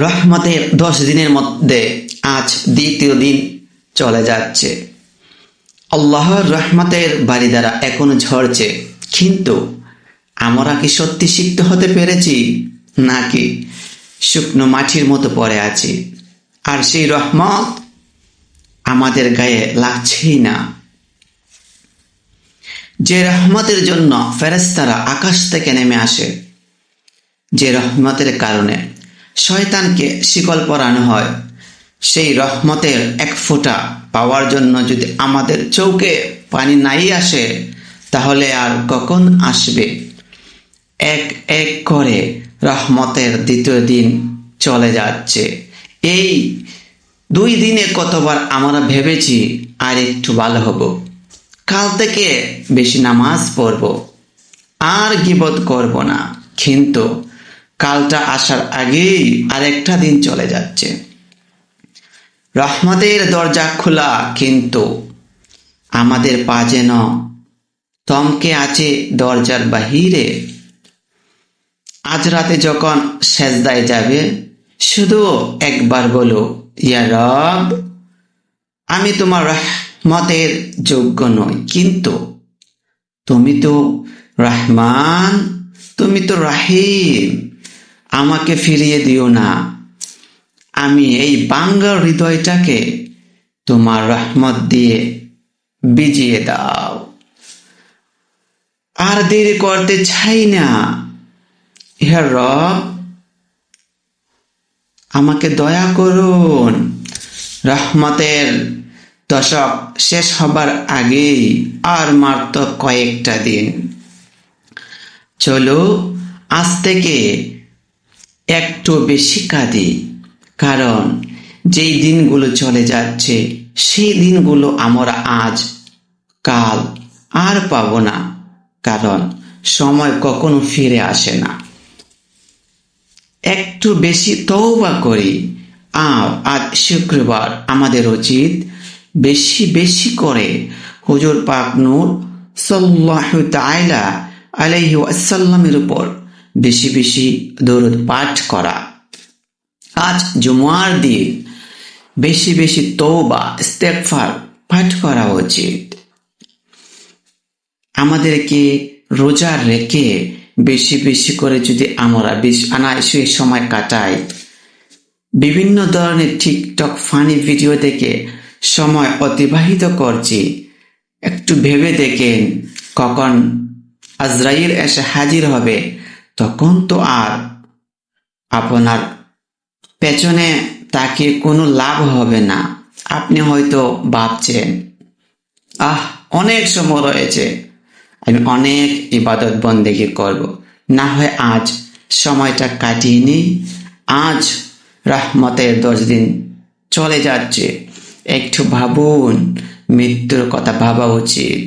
রহমতের 10 দিনের মধ্যে আজ দ্বিতীয় দিন চলে যাচ্ছে। আল্লাহর রহমতের বাড়ি দ্বারা এখনো ঝরছে, কিন্তু আমরা কি সত্যি সিক্ত হতে পেরেছি, নাকি শুকনো মাটির মতো পড়ে আছি? আর সেই রহমত আমাদের গায়ে লাগছেই না। যে রহমতের জন্য ফেরেশতারা আকাশ থেকে নেমে আসে, যে রহমতের কারণে শয়তানকে শিকল পরানো হয়, সেই রহমতের এক ফোঁটা পাওয়ার জন্য যদি আমাদের চোখে পানি নাই আসে, তাহলে আর কখন আসবে? এক এক করে রহমতের দ্বিতীয় দিন চলে যাচ্ছে। এই 2 দিনে কতবার আমরা ভেবেছি আর একটু ভালো হব, কাল থেকে বেশি নামাজ পড়ব, আর গীবত করব না, কিন্তু কালটা আসার আগেই আরেকটা দিন চলে যাচ্ছে। রহমতের দরজা খোলা, কিন্তু আমাদের পা যেন থমকে আছে দরজার বাহিরে। আজ রাতে যখন সেজদায় যাবে, শুধু একবার বলো, ইয়া রব, আমি তোমার রহমতের যোগ্য নই, কিন্তু তুমি তো রহমান, তুমি তো রাহিম, আমাকে ফিরিয়ে দিও না। আমি এই বাঙ্গাল হৃদয়টাকে তোমার রহমত দিয়ে ভিজিয়ে দাও। আর দেরি করতে চাই না। হে রব, আমাকে দয়া করুন। রহমতের দশক শেষ হবার আগেই আর মাত্র কয়েকটা দিন। চলো আজ থেকে একটু বেশি কাঁদি, কারণ যেই দিনগুলো চলে যাচ্ছে সেই দিনগুলো আমরা আজ কাল আর পাবো না, কারণ সময় কখনো ফিরে আসে না। একটু বেশি তওবা করি। আজ শুক্রবার, আমাদের উচিত বেশি বেশি করে হুজুর পাক নূর সাল্লাল্লাহু তাআলা আলাইহি ওয়াসাল্লামের উপর বেশি বেশি দরুদ পাঠ করা। আজ জুমার দিন বেশি বেশি তওবা ইস্তেগফার পাঠ করা উচিত। আমাদেরকে রোজা রেখে বেশি বেশি করে যদি আমরা অনায়াসে সময় কাটাই, বিভিন্ন ধরনের টিকটক ফানি ভিডিও দেখে সময় অতিবাহিত করছি, একটু ভেবে দেখেন কখন আজরাইল এসে হাজির হবে, তখন তো আর আপনার পেছনে তাকিয়ে কোনো লাভ হবে না। আপনি হয়তো ভাবছেন, অনেক সময় রয়েছে, আমি অনেক ইবাদত বন্দেগী করব, না হয় আজ সময়টা কাটিয়ে নিই। আজ রহমতের 10 দিন চলে যাচ্ছে, একটু ভাবুন, মৃত্যুর কথা ভাবা উচিত।